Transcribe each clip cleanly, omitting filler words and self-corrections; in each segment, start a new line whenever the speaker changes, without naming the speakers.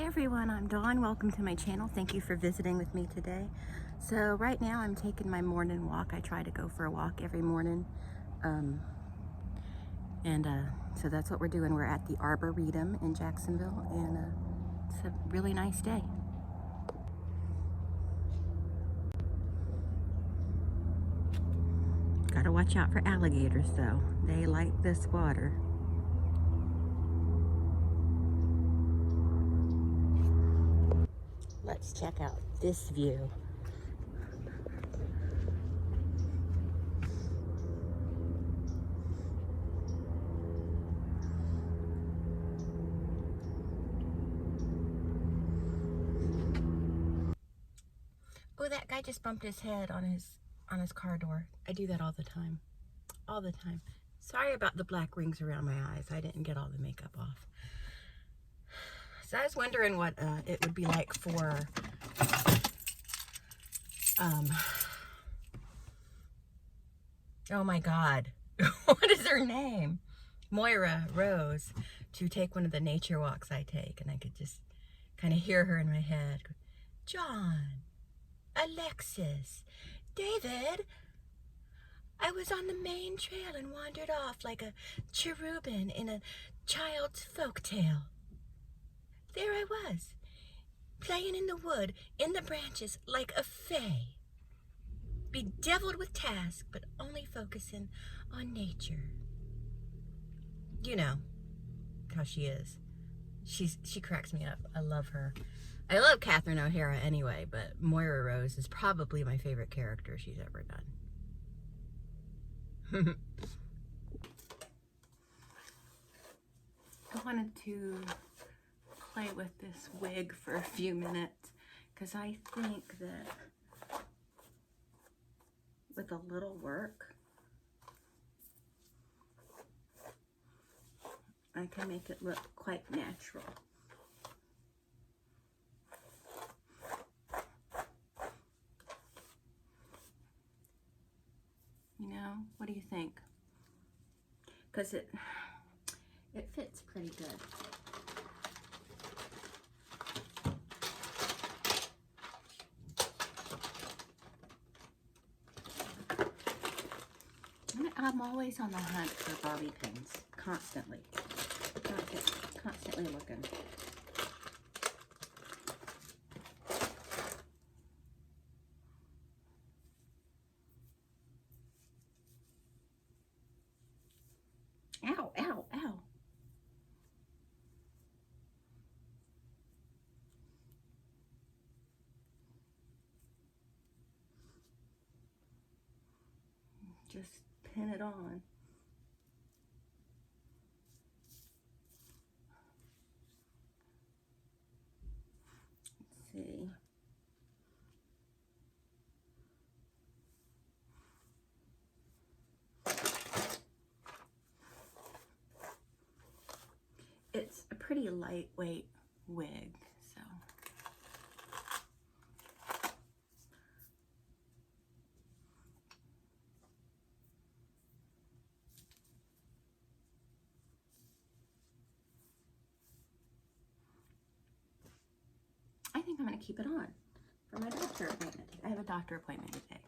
Hey everyone, I'm Dawn. Welcome to my channel. Thank you for visiting with me today. So right now I'm taking my morning walk. I try to go for a walk every morning. So that's what we're doing. We're at the Arboretum in Jacksonville, and it's a really nice day. Gotta watch out for alligators though. They like this water. Let's check out this view. Oh, that guy just bumped his head on his car door. I do that all the time. All the time. Sorry about the black rings around my eyes. I didn't get all the makeup off. So I was wondering what it would be like for oh my God, what is her name? Moira Rose, to take one of the nature walks I take, and I could just kind of hear her in my head. John, Alexis, David, I was on the main trail and wandered off like a cherubim in a child's folk tale. There I was, playing in the wood, in the branches, like a fae. Bedeviled with task, but only focusing on nature. You know how she is. She cracks me up. I love her. I love Catherine O'Hara anyway, but Moira Rose is probably my favorite character she's ever done. I wanted to play with this wig for a few minutes because I think that with a little work I can make it look quite natural. You know, what do you think? Because it fits pretty good. I'm always on the hunt for bobby pins, constantly looking. Ow, ow, ow. Just pin it on. Let's see. It's a pretty lightweight wig, so. I think I'm going to keep it on for my doctor appointment. I have a doctor appointment today.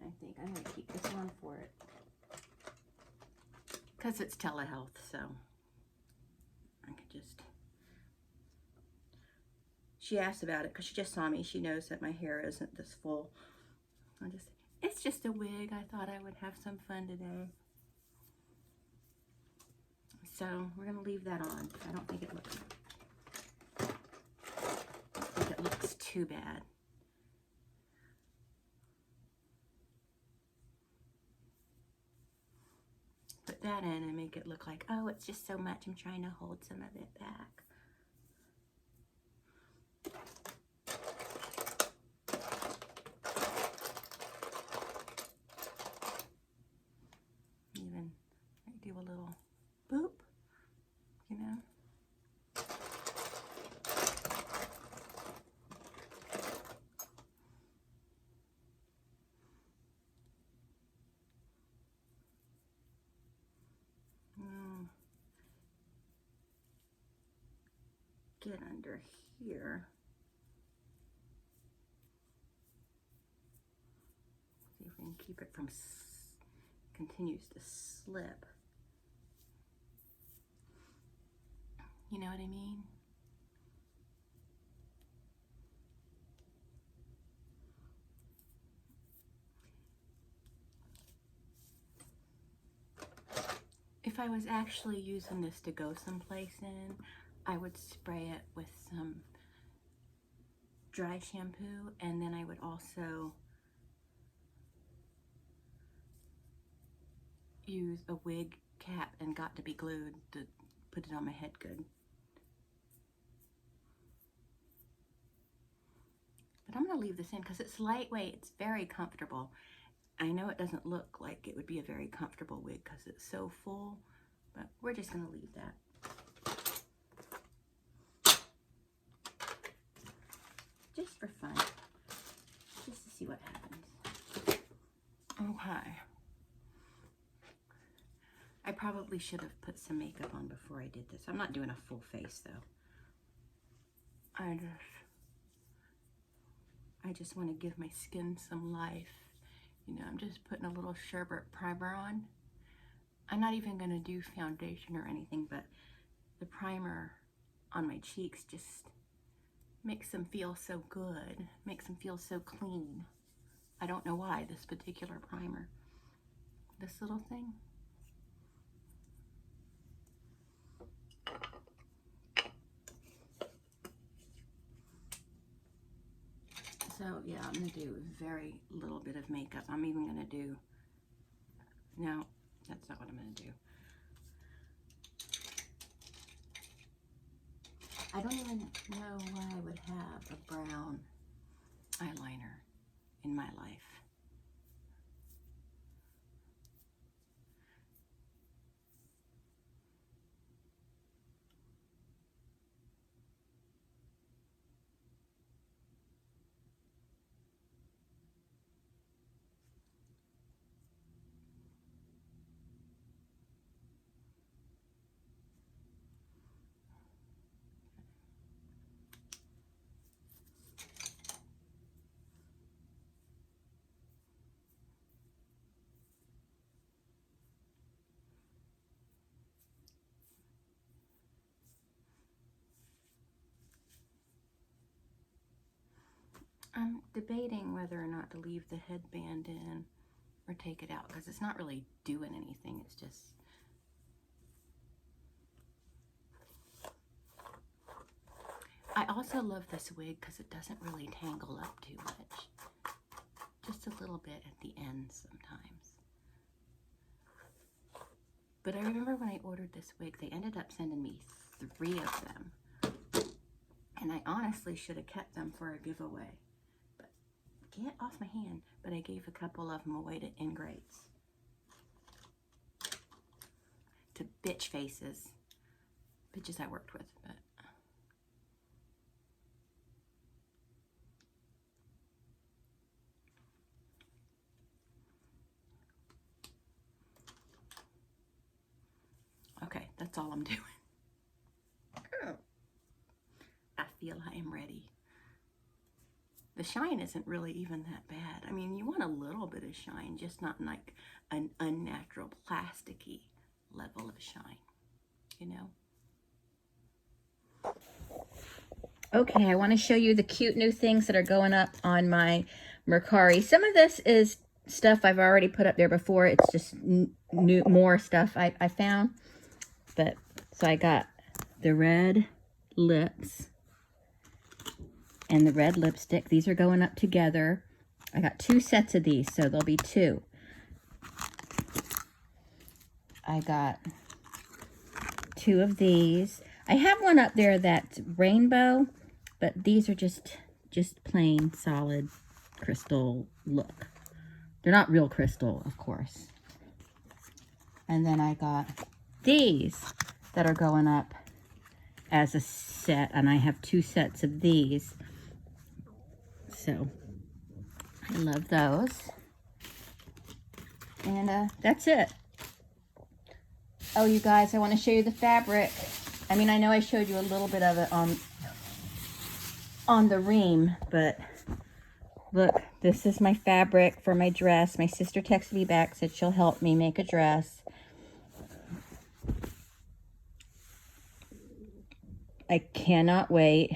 I think I'm going to keep this on for it. Because it's telehealth, so I could just... She asked about it because she just saw me. She knows that my hair isn't this full. It's just a wig. I thought I would have some fun today. So we're going to leave that on. I don't think it looks too bad. Put that in and make it look like, oh, it's just so much. I'm trying to hold some of it back. Even do a little boop, you know. get under here. See if we can keep it from continues to slip. You know what I mean? If I was actually using this to go someplace in, I would spray it with some dry shampoo, and then I would also use a wig cap and got to be glued to put it on my head good. But I'm going to leave this in because it's lightweight. It's very comfortable. I know it doesn't look like it would be a very comfortable wig because it's so full, but we're just going to leave that. Just for fun. Just to see what happens. Okay. I probably should have put some makeup on before I did this. I'm not doing a full face though. I just want to give my skin some life. You know, I'm just putting a little sherbet primer on. I'm not even going to do foundation or anything, but the primer on my cheeks just makes them feel so good, makes them feel so clean. I don't know why, this particular primer. This little thing. So yeah, I'm going to do very little bit of makeup. I'm even going to do, no, that's not what I'm going to do. I don't even know why I would have a brown eyeliner in my life. I'm debating whether or not to leave the headband in or take it out because it's not really doing anything. It's just, I also love this wig because it doesn't really tangle up too much. Just a little bit at the end sometimes. But I remember when I ordered this wig, they ended up sending me 3 of them. And I honestly should have kept them for a giveaway. But get off my hand. But I gave a couple of them away to ingrates. To bitch faces. Bitches I worked with. But okay, that's all I'm doing. I feel I am ready. The shine isn't really even that bad. I mean, you want a little bit of shine, just not like an unnatural plasticky level of shine, you know? Okay, I want to show you the cute new things that are going up on my Mercari. Some of this is stuff I've already put up there before. It's just more stuff I found. But, so I got the red lips and the red lipstick. These are going up together. I got 2 sets of these, so there'll be 2. I got 2 of these. I have one up there that's rainbow, but these are just plain solid crystal look. They're not real crystal, of course. And then I got these that are going up as a set, and I have 2 sets of these. So I love those. And that's it. Oh, you guys, I want to show you the fabric. I mean, I know I showed you a little bit of it on on the ream, but look, this is my fabric for my dress. My sister texted me back, said she'll help me make a dress. I cannot wait.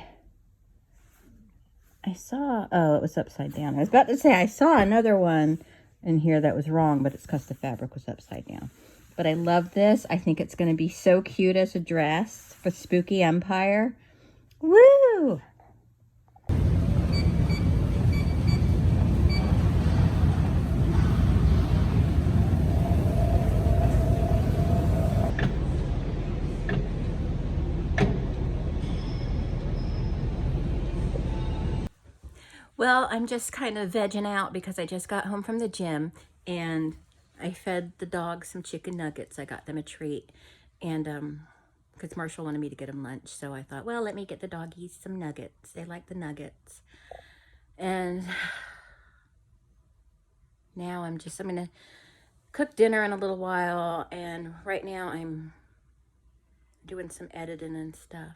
Oh, it was upside down. I was about to say, I saw another one in here that was wrong, but it's because the fabric was upside down. But I love this. I think it's going to be so cute as a dress for Spooky Empire. Woo! Well, I'm just kind of vegging out because I just got home from the gym and I fed the dog some chicken nuggets. I got them a treat, and because Marshall wanted me to get him lunch, so I thought, well, let me get the doggies some nuggets. They like the nuggets. And now I'm gonna cook dinner in a little while, and right now I'm doing some editing and stuff.